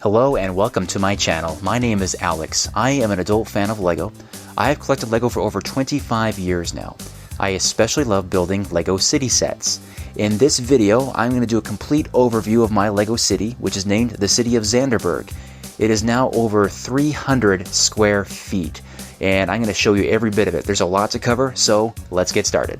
Hello and welcome to my channel. My name is Alex. I am an adult fan of LEGO. I have collected LEGO for over 25 years now. I especially love building LEGO city sets. In this video, I'm going to do a complete overview of my LEGO city, which is named the City of Zanderburg. It is now over 300 square feet, and I'm going to show you every bit of it. There's a lot to cover, so let's get started.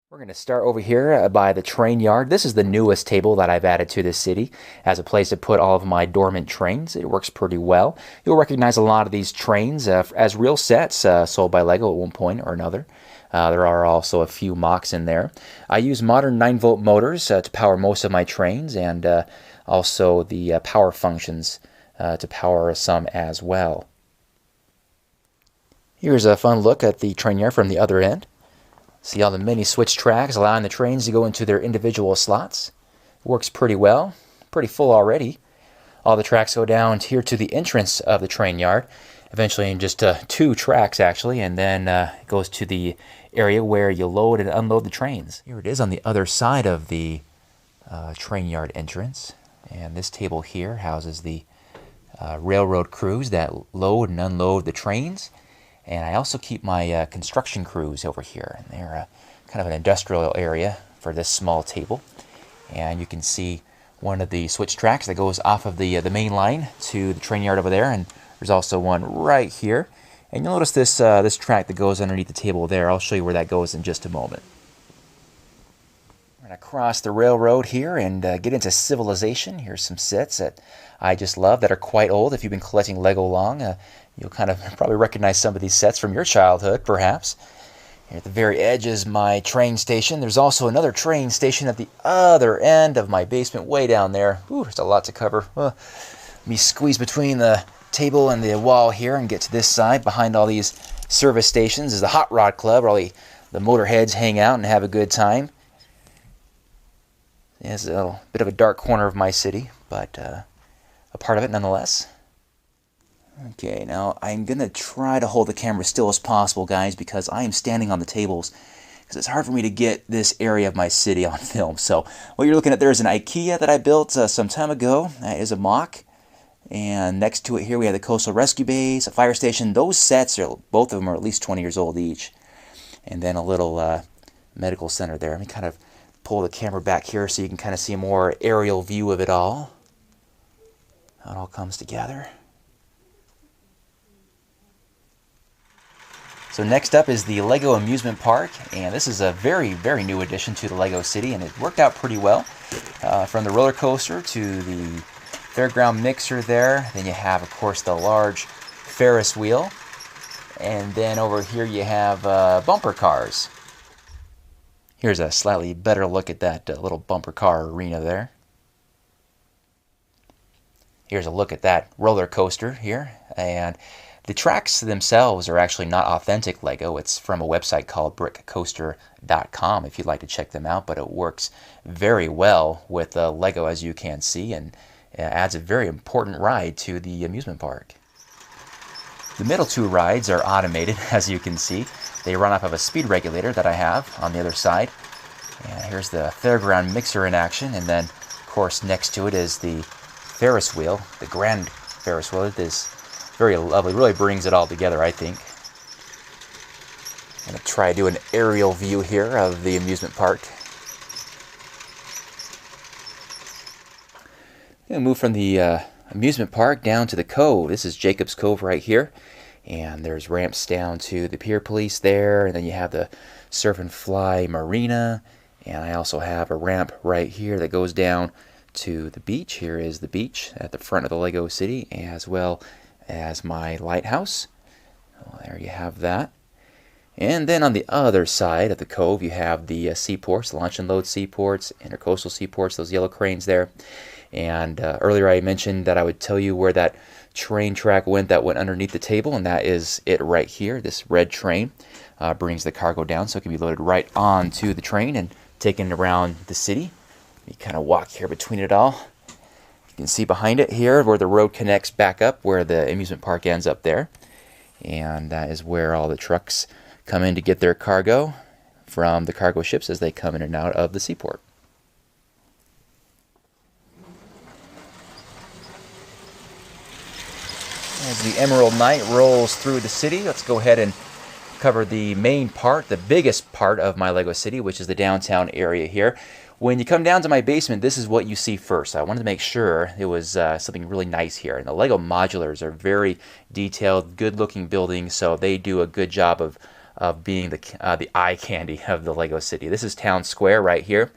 We're going to start over here by the train yard. This is the newest table that I've added to this city as a place to put all of my dormant trains. It works pretty well. You'll recognize a lot of these trains as real sets sold by LEGO at one point or another. There are also a few mocks in there. I use modern 9-volt motors to power most of my trains, and also the power functions to power some as well. Here's a fun look at the train yard from the other end. See all the mini switch tracks allowing the trains to go into their individual slots. Works pretty well, pretty full already. All the tracks go down here to the entrance of the train yard, eventually in just 2 tracks actually, and then it goes to the area where you load and unload the trains. Here it is on the other side of the train yard entrance, and this table here houses the railroad crews that load and unload the trains. And I also keep my construction crews over here, and they're kind of an industrial area for this small table. And you can see one of the switch tracks that goes off of the main line to the train yard over there, and there's also one right here. And you'll notice this this track that goes underneath the table there. I'll show you where that goes in just a moment. We're going to cross the railroad here and get into civilization. Here's some sets that I just love that are quite old. If you've been collecting LEGO long, you'll kind of probably recognize some of these sets from your childhood, perhaps. Here at the very edge is my train station. There's also another train station at the other end of my basement, way down there. Ooh, there's a lot to cover. Let me squeeze between the table and the wall here and get to this side. Behind all these service stations is the Hot Rod Club, where all the motorheads hang out and have a good time. It's a little bit of a dark corner of my city, but a part of it nonetheless. Okay, now I'm going to try to hold the camera still as possible, guys, because I am standing on the tables, because it's hard for me to get this area of my city on film. So what you're looking at there is an Ikea that I built some time ago. That is a mock. And next to it here we have the Coastal Rescue Base, a fire station. Those sets, both of them are at least 20 years old each. And then a little medical center there. Let me kind of pull the camera back here so you can kind of see a more aerial view of it all. How it all comes together. So next up is the LEGO Amusement Park, and this is a very, very new addition to the LEGO City, and it worked out pretty well. From the roller coaster to the fairground mixer there, then you have, of course, the large Ferris Wheel, and then over here you have bumper cars. Here's a slightly better look at that little bumper car arena there. Here's a look at that roller coaster here, and the tracks themselves are actually not authentic LEGO. It's from a website called brickcoaster.com if you'd like to check them out, but it works very well with LEGO, as you can see, and adds a very important ride to the amusement park. The middle 2 rides are automated, as you can see. They run off of a speed regulator that I have on the other side. And here's the fairground mixer in action, and then, of course, next to it is the Ferris wheel, the grand Ferris wheel. It is very lovely, really brings it all together, I think. I'm going to try to do an aerial view here of the amusement park. I'm going to move from the amusement park down to the cove. This is Jacob's Cove right here, and there's ramps down to the Pier Police there, and then you have the Surf and Fly Marina, and I also have a ramp right here that goes down to the beach. Here is the beach at the front of the LEGO City, as well as my lighthouse. Well, there you have that. And then on the other side of the cove you have the seaports, launch and load seaports, intercoastal seaports, those yellow cranes there. And earlier I mentioned that I would tell you where that train track went that went underneath the table, and that is it right here. This red train brings the cargo down so it can be loaded right onto the train and taken around the city. You kind of walk here between it all. You can see behind it here where the road connects back up, where the amusement park ends up there. And that is where all the trucks come in to get their cargo from the cargo ships as they come in and out of the seaport. As the Emerald Night rolls through the city, let's go ahead and cover the main part, the biggest part of my Lego City, which is the downtown area here. When you come down to my basement, this is what you see first. I wanted to make sure it was something really nice here. And the Lego Modulars are very detailed, good-looking buildings, so they do a good job of being the eye candy of the Lego City. This is Town Square right here,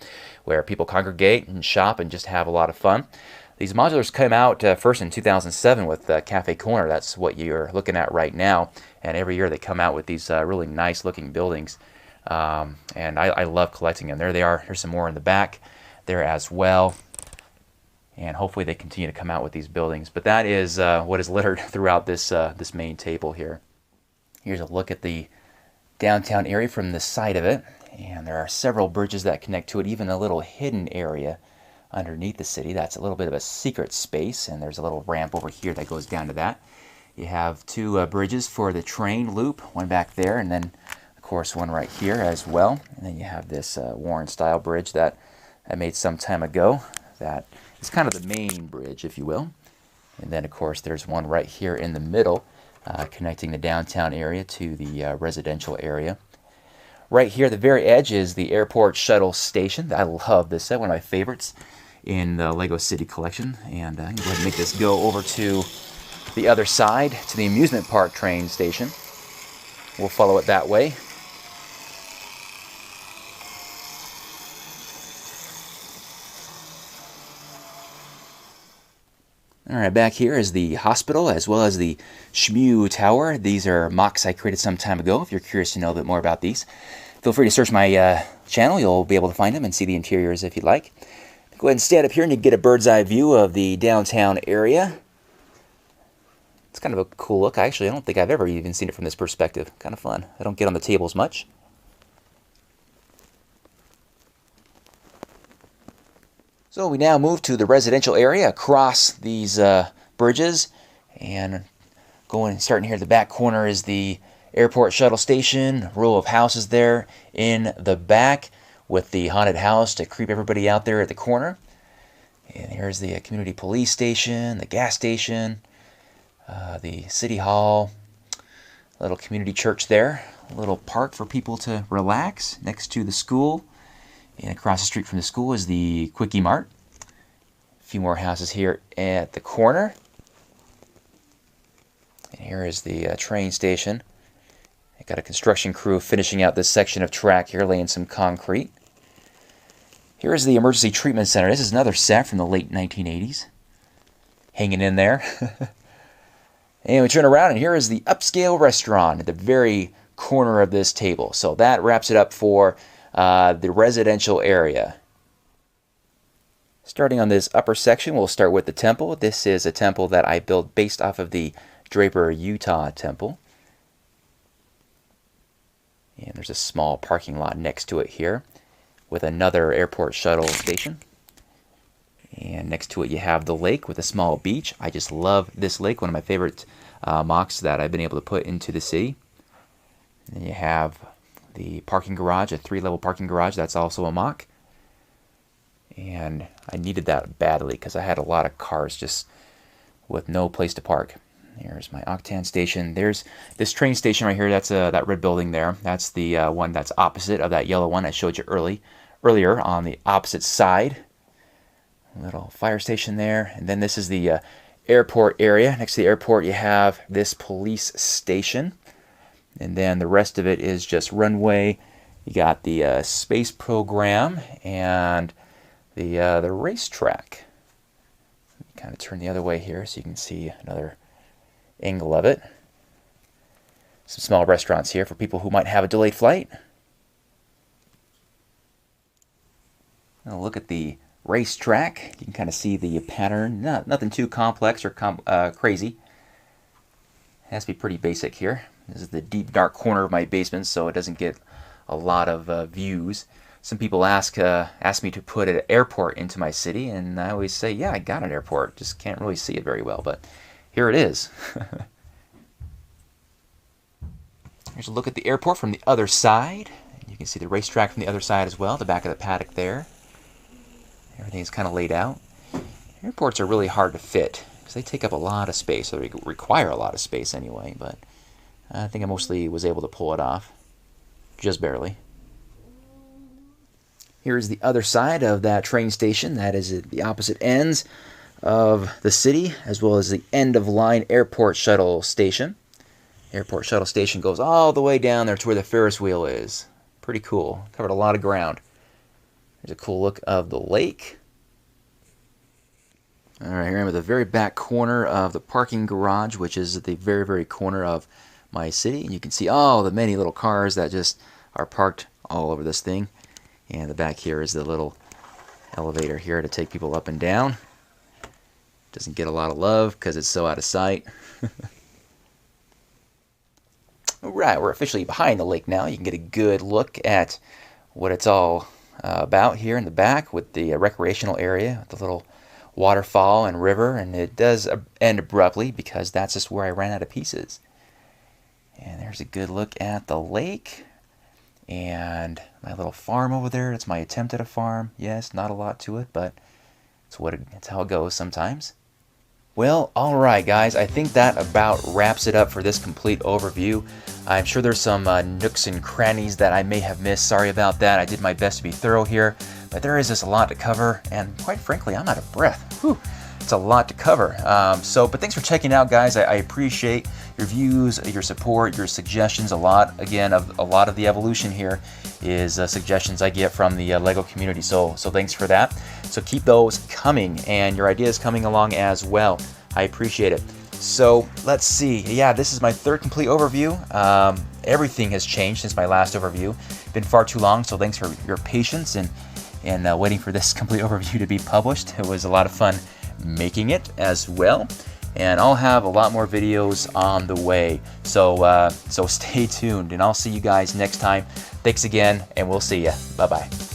where people congregate and shop and just have a lot of fun. These modulars came out first in 2007 with Cafe Corner. That's what you're looking at right now. And every year they come out with these really nice looking buildings. And I love collecting them. There they are. Here's some more in the back there as well. And hopefully they continue to come out with these buildings. But that is what is littered throughout this main table here. Here's a look at the downtown area from the side of it. And there are several bridges that connect to it, even a little hidden area underneath the city. That's a little bit of a secret space, and there's a little ramp over here that goes down to that. You have two bridges for the train loop, one back there, and then of course one right here as well. And then you have this Warren style bridge that I made some time ago. That is kind of the main bridge, if you will. And then of course there's one right here in the middle, connecting the downtown area to the residential area. Right here at the very edge is the airport shuttle station. I love this set, one of my favorites in the Lego City collection. And I'm going to go ahead and make this go over to the other side, to the amusement park train station. We'll follow it that way. Alright, back here is the hospital as well as the Shmoo Tower. These are mocks I created some time ago. If you're curious to know a bit more about these, feel free to search my channel. You'll be able to find them and see the interiors if you'd like. Go ahead and stand up here and you get a bird's eye view of the downtown area. It's kind of a cool look. I don't think I've ever even seen it from this perspective. Kind of fun. I don't get on the tables much. So we now move to the residential area across these bridges, and starting here at the back corner is the airport shuttle station. A row of houses there in the back with the haunted house to creep everybody out there at the corner. And here's the community police station, the gas station, the city hall, a little community church there, a little park for people to relax next to the school. And across the street from the school is the Kwik-E-Mart. A few more houses here at the corner. And here is the train station. I got a construction crew finishing out this section of track here, laying some concrete. Here is the emergency treatment center. This is another set from the late 1980s. Hanging in there. And we turn around and here is the upscale restaurant at the very corner of this table. So that wraps it up for the residential area. Starting on this upper section, we'll start with the temple. This is a temple that I built based off of the Draper, Utah temple. And there's a small parking lot next to it here with another airport shuttle station. And next to it you have the lake with a small beach. I just love this lake, one of my favorite mocks that I've been able to put into the city. And then you have the parking garage, a 3-level parking garage. That's also a mock. And I needed that badly because I had a lot of cars just with no place to park. Here's my Octan station. There's this train station right here. That's that red building there. That's the one that's opposite of that yellow one I showed you earlier on the opposite side. A little fire station there. And then this is the airport area. Next to the airport you have this police station. And then the rest of it is just runway. You got the space program and the racetrack. Kind of turn the other way here so you can see another angle of it. Some small restaurants here for people who might have a delayed flight. Now look at the racetrack. You can kind of see the pattern. Nothing too complex or crazy. It has to be pretty basic here. This is the deep dark corner of my basement, so it doesn't get a lot of views. Some people ask me to put an airport into my city, and I always say, yeah, I got an airport. Just can't really see it very well, but here it is. Here's a look at the airport from the other side. You can see the racetrack from the other side as well, the back of the paddock there. Everything's kind of laid out. Airports are really hard to fit because they take up a lot of space, or they require a lot of space anyway, but I think I mostly was able to pull it off, just barely. Here's the other side of that train station. That is at the opposite ends of the city, as well as the end-of-line airport shuttle station. Airport shuttle station goes all the way down there to where the Ferris wheel is. Pretty cool. Covered a lot of ground. There's a cool look of the lake. All right, here I'm at the very back corner of the parking garage, which is at the very, very corner of my city. And you can see all the many little cars that just are parked all over this thing. And the back here is the little elevator here to take people up and down. Doesn't get a lot of love because it's so out of sight. Alright, we're officially behind the lake now. You can get a good look at what it's all about here in the back with the recreational area, the little waterfall and river, and it does end abruptly because that's just where I ran out of pieces. And there's a good look at the lake. And my little farm over there, it's my attempt at a farm. Yes, not a lot to it, but it's how it goes sometimes. Well, alright guys, I think that about wraps it up for this complete overview. I'm sure there's some nooks and crannies that I may have missed. Sorry about that. I did my best to be thorough here, but there is just a lot to cover, and quite frankly, I'm out of breath. Whew. It's a lot to cover. But thanks for checking out, guys. I appreciate your views, your support, your suggestions a lot. Again, a lot of the evolution here is suggestions I get from the LEGO community. So thanks for that. So keep those coming, and your ideas coming along as well. I appreciate it. So let's see. Yeah, this is my third complete overview. Everything has changed since my last overview. Been far too long, so thanks for your patience and waiting for this complete overview to be published. It was a lot of fun making it as well, and I'll have a lot more videos on the way, so stay tuned, and I'll see you guys next time. Thanks again, and we'll see ya. Bye bye.